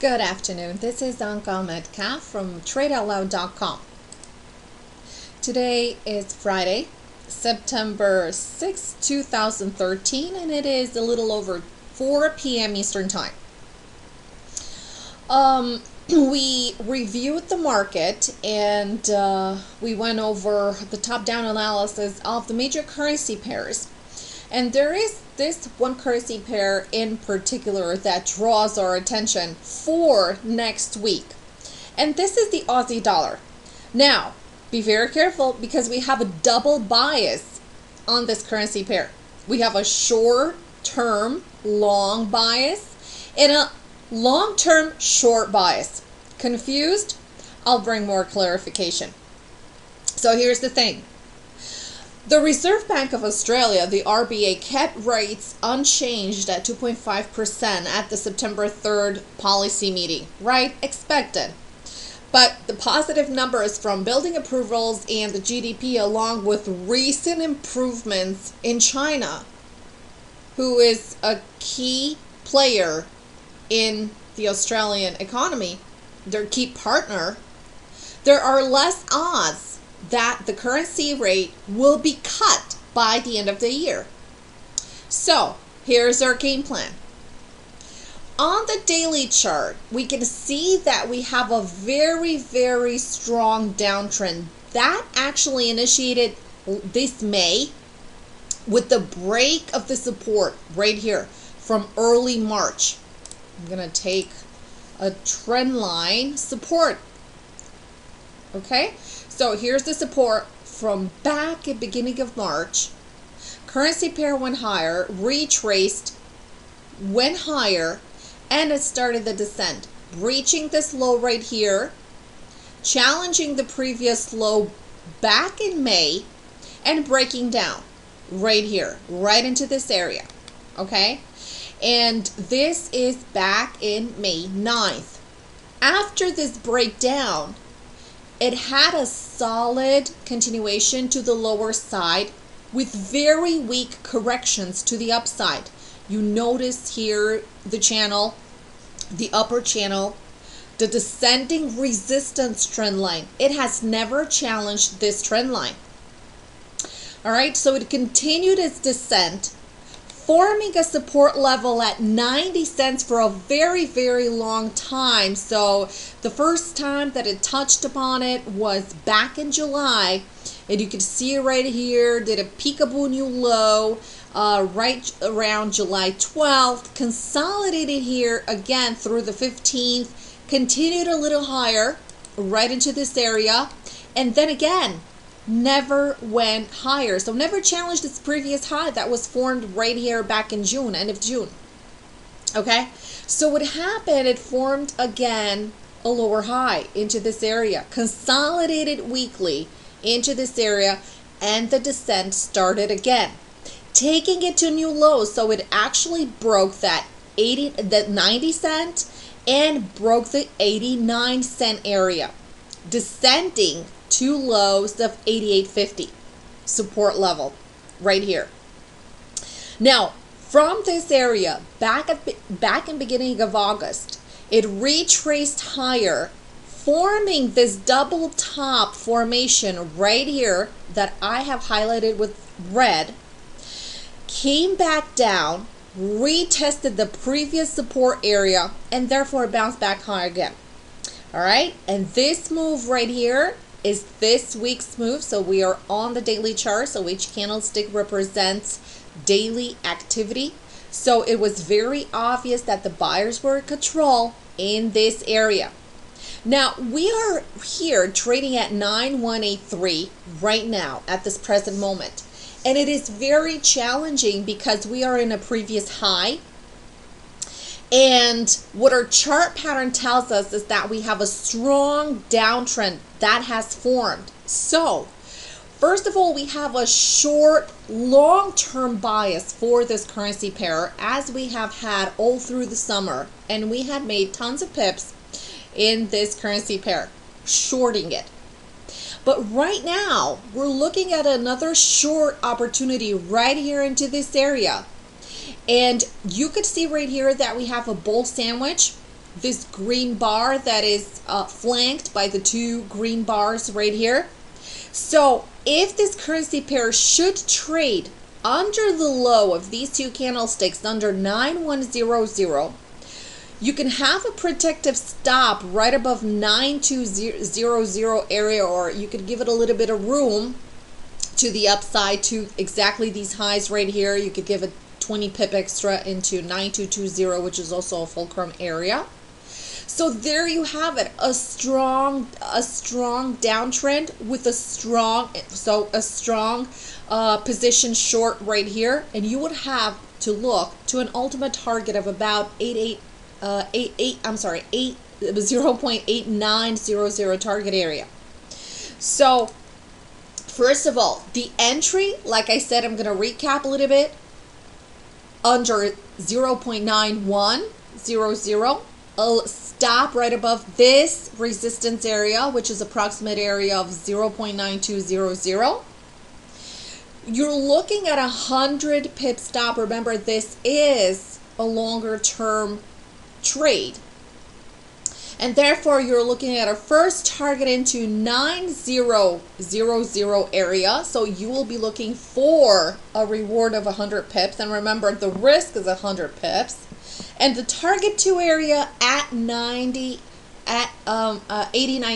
Good afternoon. This is Anka Metcalf from TradeOutLoud.com. Today is Friday, September 6, 2013, and it is a little over 4 p.m. Eastern Time. We reviewed the market and we went over the top-down analysis of the major currency pairs. And there is this one currency pair in particular that draws our attention for next week. And this is the Aussie dollar. Now, be very careful because we have a double bias on this currency pair. We have a short-term long bias and a long-term short bias. Confused? I'll bring more clarification. So here's the thing. The Reserve Bank of Australia, the RBA, kept rates unchanged at 2.5% at the September 3rd policy meeting, right? Expected. But the positive numbers from building approvals and the GDP, along with recent improvements in China, who is a key player in the Australian economy, their key partner, there are less odds that the currency rate will be cut by the end of the year. So here's our game plan. On the daily chart, we can see that we have a very, very strong downtrend that actually initiated this May with the break of the support right here from early March. I'm going to take a trend line support. Okay, so here's the support from back at beginning of March. Currency pair went higher, retraced, went higher, and it started the descent, breaching this low right here, challenging the previous low back in May, and breaking down right here, right into this area. Okay, and this is back in May 9th. After this breakdown, it had a solid continuation to the lower side with very weak corrections to the upside. You notice here the channel, the upper channel, the descending resistance trend line. It has never challenged this trend line. All right, so it continued its descent, forming a support level at 90 cents for a very, very long time. So the first time that it touched upon it was back in July, and you can see it right here, did a peekaboo new low right around July 12th, consolidated here again through the 15th, continued a little higher right into this area, and then again never went higher. So never challenged its previous high that was formed right here back in June, end of June. Okay, so what happened, it formed again a lower high into this area, consolidated weekly into this area, and the descent started again, taking it to new lows. So it actually broke that 90 cent and broke the 89 cent area, descending to lows of 88.50 support level right here. Now from this area back in beginning of August, it retraced higher, forming this double top formation right here that I have highlighted with red, came back down, retested the previous support area, and therefore bounced back high again. All right, and this move right here is this week's move. So we are on the daily chart, so each candlestick represents daily activity. So it was very obvious that the buyers were in control in this area. Now we are here trading at 9183 right now at this present moment, and it is very challenging because we are in a previous high. And what our chart pattern tells us is that we have a strong downtrend that has formed. So first of all, we have a short long-term bias for this currency pair, as we have had all through the summer, and we had made tons of pips in this currency pair shorting it. But right now we're looking at another short opportunity right here into this area. And you could see right here that we have a bull sandwich this green bar that is flanked by the two green bars right here. So if this currency pair should trade under the low of these two candlesticks, under 9100, you can have a protective stop right above 9200 area, or you could give it a little bit of room to the upside to exactly these highs right here. You could give it 20 pip extra into 9220, which is also a fulcrum area. So there you have it, a strong downtrend with a strong position short right here, and you would have to look to an ultimate target of about 0.8900 target area. So first of all, the entry, like I said, I'm going to recap a little bit, under 0.9100, a stop right above this resistance area, which is approximate area of 0.9200. You're looking at 100 pip stop. Remember, this is a longer term trade, and therefore you're looking at a first target into 9000 area. So you will be looking for a reward of 100 pips, and remember, the risk is 100 pips. And the target 2 area at 89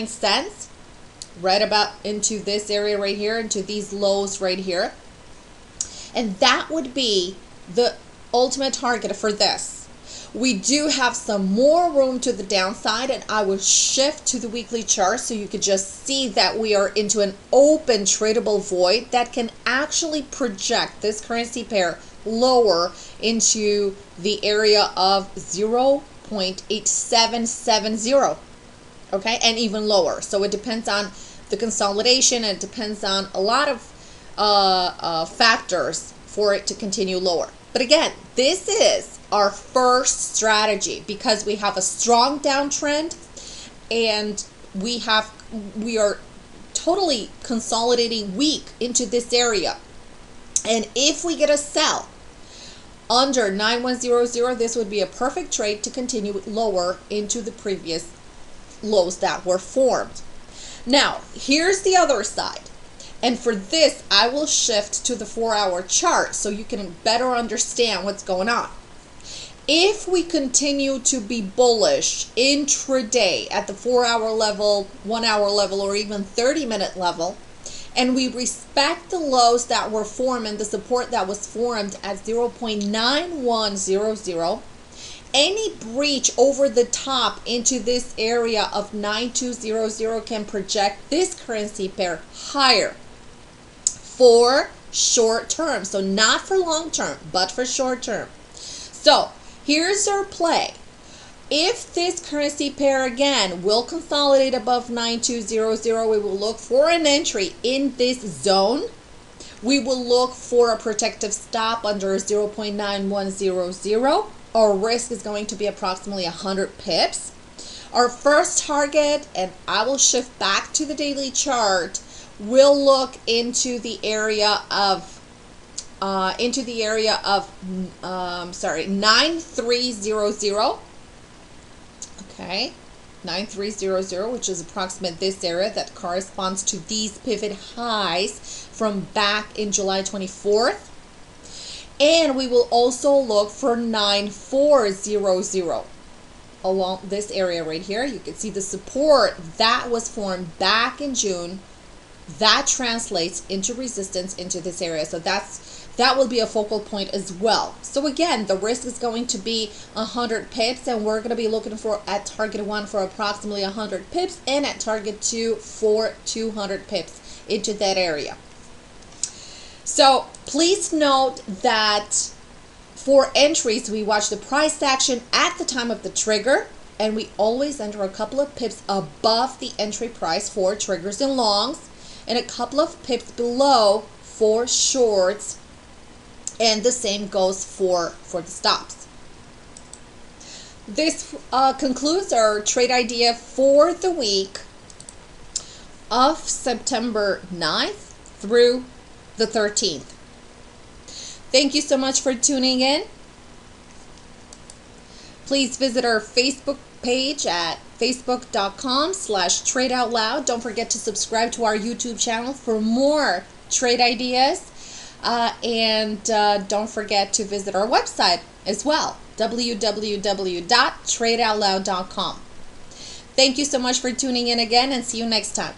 cents, right about into this area right here, into these lows right here. And that would be the ultimate target for this. We do have some more room to the downside, and I will shift to the weekly chart so you could just see that we are into an open tradable void that can actually project this currency pair lower into the area of 0.8770, okay, and even lower. So it depends on the consolidation, and it depends on a lot of factors for it to continue lower. But again, this is our first strategy because we have a strong downtrend, and we are totally consolidating weak into this area. And if we get a sell under 9100, this would be a perfect trade to continue lower into the previous lows that were formed. Now, here's the other side. And for this, I will shift to the 4-hour chart so you can better understand what's going on. If we continue to be bullish intraday at the 4-hour level, 1-hour level, or even 30-minute level, and we respect the lows that were formed and the support that was formed at 0.9100, any breach over the top into this area of 9200 can project this currency pair higher for short term. So not for long term, but for short term. So here's our play. If this currency pair again will consolidate above 9200, we will look for an entry in this zone. We will look for a protective stop under 0.9100. Our risk is going to be approximately 100 pips. Our first target, and I will shift back to the daily chart, will look into the area of 9300. Okay, 9300, which is approximate this area that corresponds to these pivot highs from back in July 24th. And we will also look for 9400 along this area right here. You can see the support that was formed back in June. That translates into resistance into this area. So that will be a focal point as well. So again, the risk is going to be 100 pips, and we're going to be looking for at target 1 for approximately 100 pips, and at target 2 for 200 pips into that area. So please note that for entries, we watch the price action at the time of the trigger, and we always enter a couple of pips above the entry price for triggers and longs, and a couple of pips below for shorts, and the same goes for the stops. This concludes our trade idea for the week of September 9th through the 13th. Thank you so much for tuning in. Please visit our Facebook page at facebook.com/tradeoutloud. Don't forget to subscribe to our YouTube channel for more trade ideas. And don't forget to visit our website as well, www.tradeoutloud.com. Thank you so much for tuning in again, and see you next time.